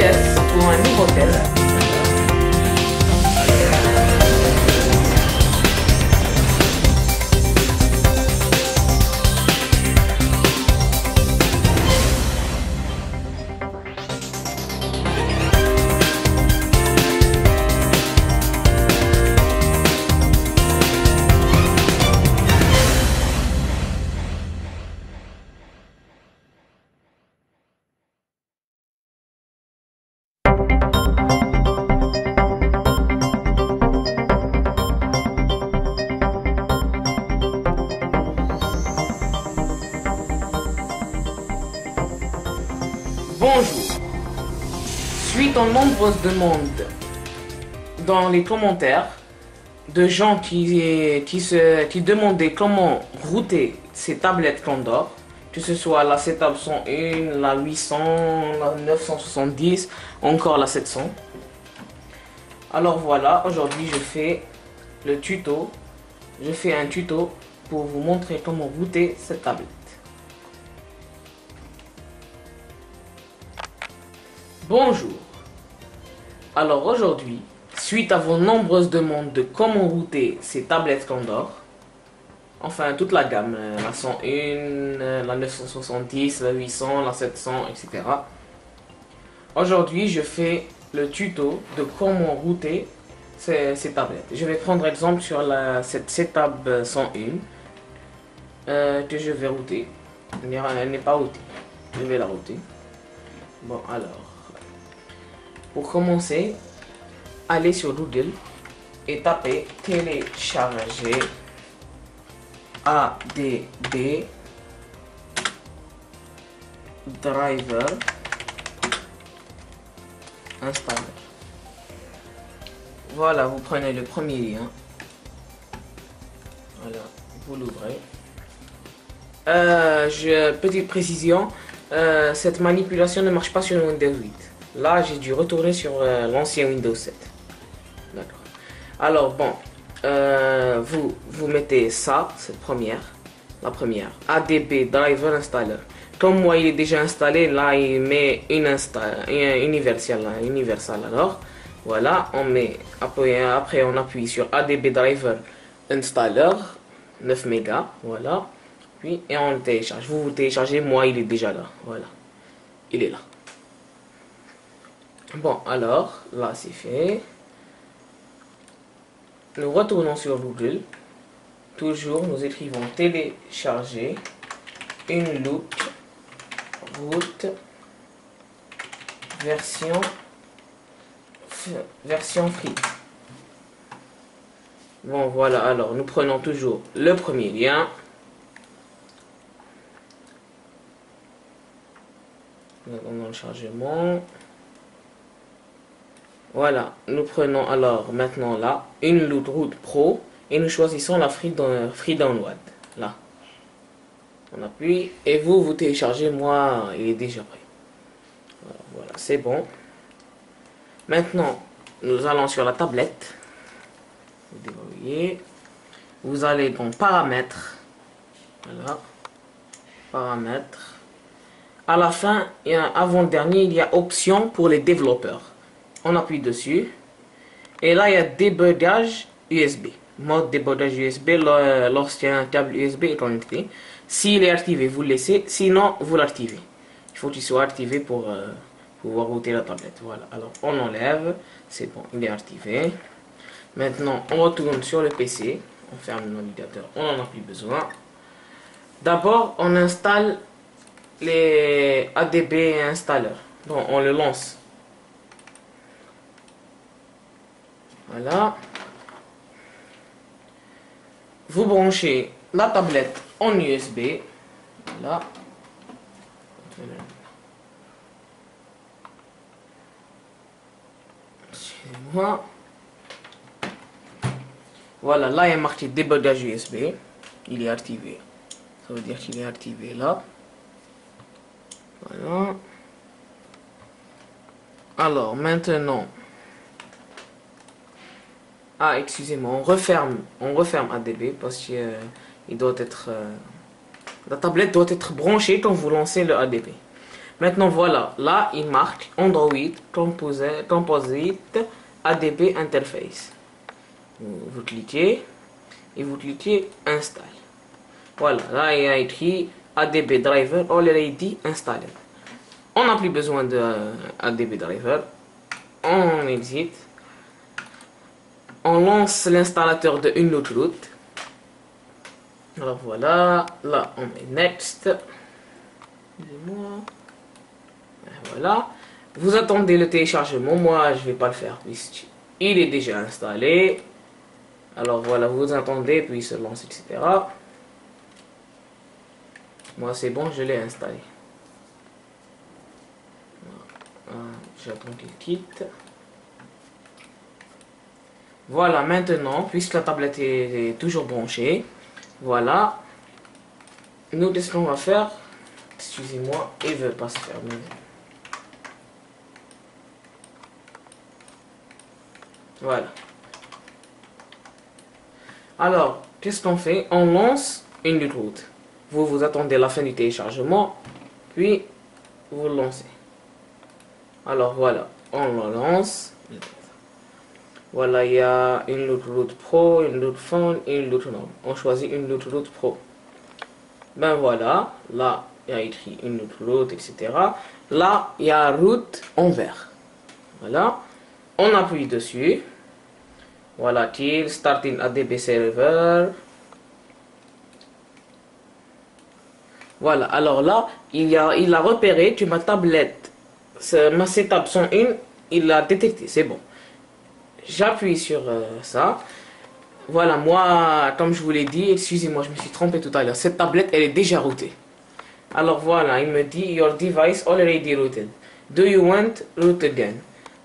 laisse pour un nouveau test. Bonjour. Suite aux nombreuses demandes dans les commentaires de gens qui demandaient comment router ces tablettes Condor, que ce soit la Setup 101, la 800, la 970, encore la 700. Alors voilà, aujourd'hui je fais un tuto pour vous montrer comment router cette tablette. Bonjour. Alors aujourd'hui, suite à vos nombreuses demandes de comment router ces tablettes Condor, enfin toute la gamme, la 101, la 970, la 800, la 700, etc. Aujourd'hui, je fais le tuto de comment router ces tablettes. Je vais prendre exemple sur cette Setup 101 que je vais router. Elle n'est pas routée. Je vais la router. Bon alors. Pour commencer, allez sur Google et tapez télécharger ADB driver installer. Voilà, vous prenez le premier lien. Voilà, vous l'ouvrez. Petite précision, cette manipulation ne marche pas sur Windows 8. Là, j'ai dû retourner sur l'ancien Windows 7. D'accord. Alors, bon, vous mettez ça, la première, ADB Driver Installer. Comme moi, il est déjà installé, là, il met universal. Alors, voilà, on met, après, on appuie sur ADB Driver Installer, 9 mégas, voilà. Puis, et on le télécharge. Vous téléchargez, moi, il est déjà là, voilà. Il est là. Bon, alors, là c'est fait. Nous retournons sur Google. Toujours, nous écrivons télécharger une loop route version free. Bon, voilà, alors nous prenons toujours le premier lien. Nous allons dans le chargement. Voilà, nous prenons alors maintenant là une route pro et nous choisissons la free download. Là, on appuie et vous téléchargez. Moi, il est déjà prêt. Voilà, c'est bon. Maintenant, nous allons sur la tablette. Vous déverrouillez. Vous allez dans paramètres. Voilà, paramètres. À la fin, avant-dernier, il y a options pour les développeurs. On appuie dessus et là il y a débogage USB, mode débogage USB lorsqu'un câble USB est connecté. S'il est activé, vous le laissez, sinon vous l'activez. Il faut qu'il soit activé pour pouvoir router la tablette. Voilà, alors on enlève, c'est bon, il est activé. Maintenant on retourne sur le PC, on ferme le navigateur, on n'en a plus besoin. D'abord on installe les ADB installers, donc on le lance. Voilà. Vous branchez la tablette en USB. Voilà. Excusez-moi. Voilà, là il y a marqué débogage USB. Il est activé. Ça veut dire qu'il est activé là. Voilà. Alors maintenant. Ah, excusez-moi, on referme ADB parce que il doit être, la tablette doit être branchée quand vous lancez le ADB. Maintenant, voilà. Là, il marque Android Composite ADB Interface. Vous cliquez et vous cliquez Install. Voilà. Là, il y a écrit ADB Driver Already Installed. On n'a plus besoin de ADB Driver. On exit. On lance l'installateur de une autre route. Alors voilà, là on met Next. Voilà. Vous attendez le téléchargement. Moi, je vais pas le faire puisqu'il est déjà installé. Alors voilà, vous attendez, puis il se lance, etc. Moi, c'est bon, je l'ai installé. J'attends qu'il quitte. Voilà, maintenant, puisque la tablette est toujours branchée, voilà. Nous, qu'est-ce qu'on va faire? Excusez-moi, il ne veut pas se fermer. Voilà. Alors, qu'est-ce qu'on fait? On lance une route. Vous attendez la fin du téléchargement, puis vous le lancez. Alors voilà, on le lance. Voilà, il y a une route pro, une route fond et une route norme. On choisit une route pro. Ben voilà, là, il y a écrit une route, etc. Là, il y a route en vert. Voilà, on appuie dessus. Voilà, till, starting ADB server. Voilà, alors là, il a repéré que ma tablette, ma setup 101, il l'a détecté, c'est bon. J'appuie sur ça. Voilà, moi, comme je vous l'ai dit, excusez-moi, je me suis trompé tout à l'heure. Cette tablette, elle est déjà routée. Alors voilà, il me dit, your device already rooted. Do you want root again?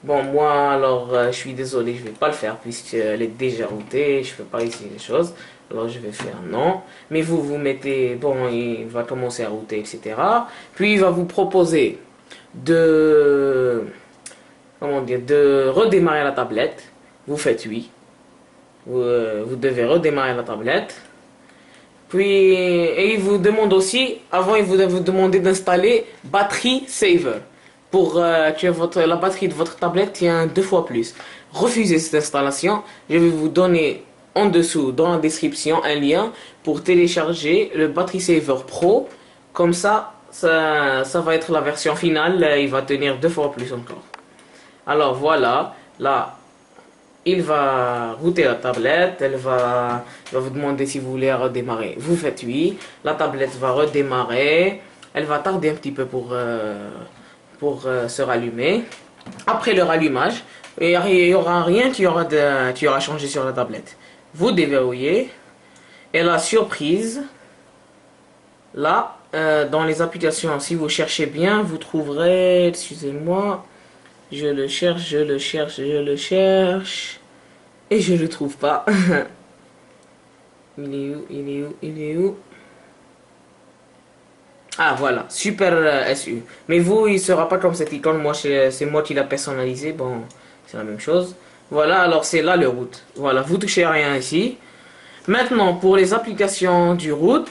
Bon, moi, alors, je suis désolé, je vais pas le faire puisqu'elle est déjà routée. Je peux pas essayer les choses. Alors, je vais faire non. Mais vous mettez, bon, il va commencer à router, etc. Puis, il va vous proposer de, comment dire, de redémarrer la tablette. Vous faites oui. Vous devez redémarrer la tablette. Puis, et il vous demande aussi, avant il vous demander d'installer Battery Saver. Pour que la batterie de votre tablette tienne 2 fois plus. Refusez cette installation. Je vais vous donner en dessous, dans la description, un lien pour télécharger le Battery Saver Pro. Comme ça va être la version finale. Il va tenir 2 fois plus encore. Alors voilà, là, il va router la tablette, il va vous demander si vous voulez redémarrer. Vous faites oui, la tablette va redémarrer, elle va tarder un petit peu pour se rallumer. Après le rallumage, il n'y aura rien qui aura changé sur la tablette. Vous déverrouillez, et la surprise, là, dans les applications, si vous cherchez bien, vous trouverez, excusez-moi, je le cherche, et je le trouve pas. Il est où? Ah voilà, Super SU. Mais vous, il sera pas comme cette icône. Moi, c'est moi qui l'a personnalisé. Bon, c'est la même chose. Voilà, alors c'est là le root. Voilà, vous touchez à rien ici. Maintenant, pour les applications du root,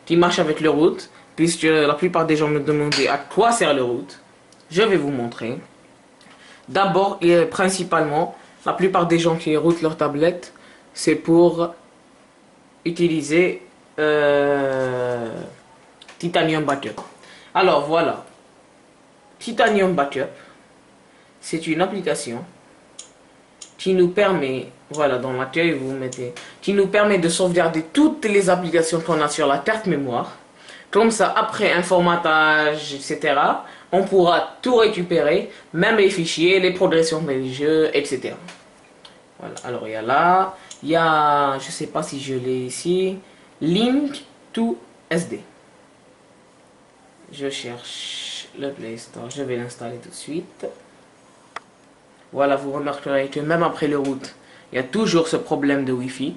qui marchent avec le root, puisque la plupart des gens me demandaient à quoi sert le root, je vais vous montrer. D'abord et principalement, la plupart des gens qui routent leur tablette, c'est pour utiliser Titanium Backup. Alors voilà, Titanium Backup, c'est une application qui nous permet, voilà, dans l'accueil vous mettez, qui nous permet de sauvegarder toutes les applications qu'on a sur la carte mémoire. Comme ça, après un formatage, etc., on pourra tout récupérer, même les fichiers, les progressions des jeux, etc. Voilà, alors il y a là, il y a, je sais pas si je l'ai ici, Link to SD. Je cherche le Play Store, je vais l'installer tout de suite. Voilà, vous remarquerez que même après le root, il y a toujours ce problème de Wi-Fi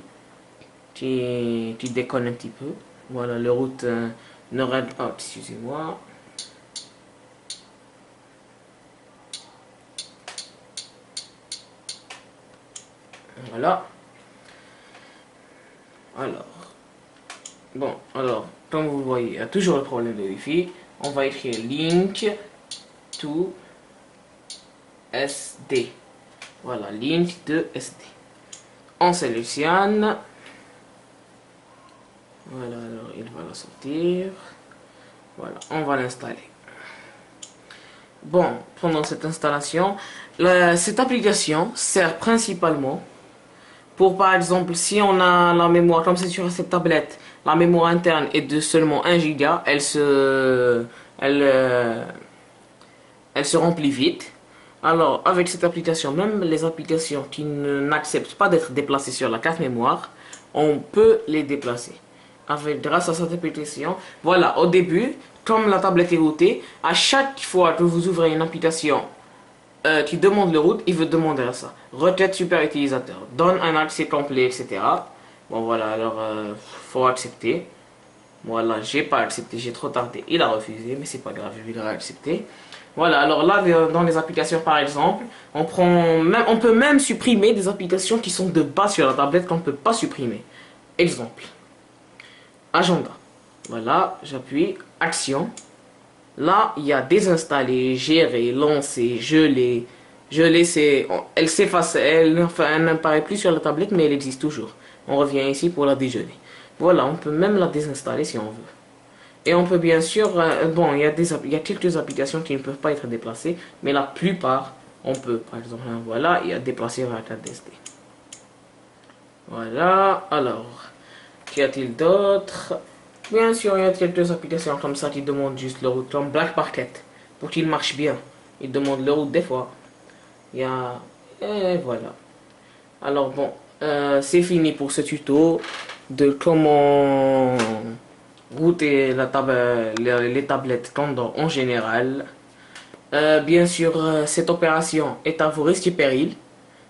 qui déconne un petit peu. Voilà, le root ne règle pas, excusez-moi. Voilà. Alors, Bon, alors, comme vous voyez, il y a toujours le problème de Wi-Fi. On va écrire link to SD. Voilà, link de SD. On sélectionne. Voilà, alors il va la sortir. Voilà, on va l'installer. Bon, pendant cette installation, cette application sert principalement pour, par exemple, si on a la mémoire, comme c'est sur cette tablette, la mémoire interne est de seulement 1 Go, elle se remplit vite. Alors, avec cette application, même les applications qui n'acceptent pas d'être déplacées sur la carte mémoire, on peut les déplacer. Grâce à cette application, voilà, au début, comme la tablette est routée, à chaque fois que vous ouvrez une application qui demande le route, il veut demander à ça. Requête super utilisateur, donne un accès complet, etc. Bon voilà, alors faut accepter. Voilà, j'ai pas accepté, j'ai trop tardé, il a refusé, mais c'est pas grave, je vais accepter. Voilà, alors là, dans les applications par exemple, on peut même supprimer des applications qui sont de base sur la tablette qu'on ne peut pas supprimer. Exemple, agenda. Voilà, j'appuie, action. Là, il y a désinstaller, gérer, lancer, geler. Geler, elle s'efface, elle n'apparaît plus sur la tablette, mais elle existe toujours. On revient ici pour la dégeler. Voilà, on peut même la désinstaller si on veut. Et on peut bien sûr, bon, il y a quelques applications qui ne peuvent pas être déplacées, mais la plupart, on peut. Par exemple, voilà, il y a déplacé vers la carte SD. Voilà, alors, qu'y a-t-il d'autre? Bien sûr, il y a quelques applications comme ça qui demandent juste le route, comme Black Market, pour qu'il marche bien. Il demande le route des fois. Il y a... Et voilà. Alors bon, c'est fini pour ce tuto de comment router les tablettes Condor en général. Bien sûr, cette opération est à vos risques et périls.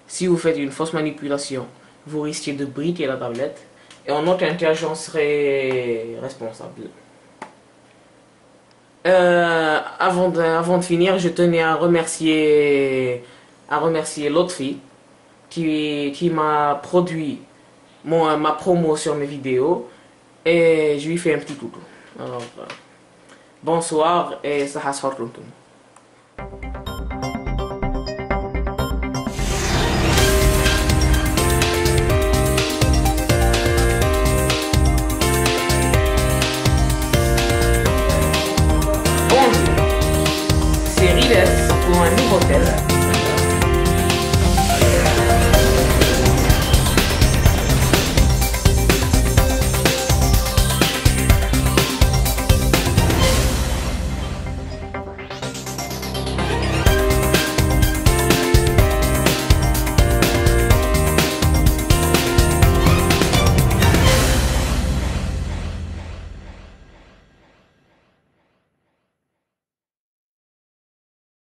Si vous faites une fausse manipulation, vous risquez de briquer la tablette. Et en aucun cas, j'en serai responsable. Avant de finir, je tenais à remercier l'autre fille qui m'a produit ma promo sur mes vidéos. Et je lui fais un petit coucou. Alors, bonsoir et ça has horkuntum. C'est Riles pour un nouveau thème.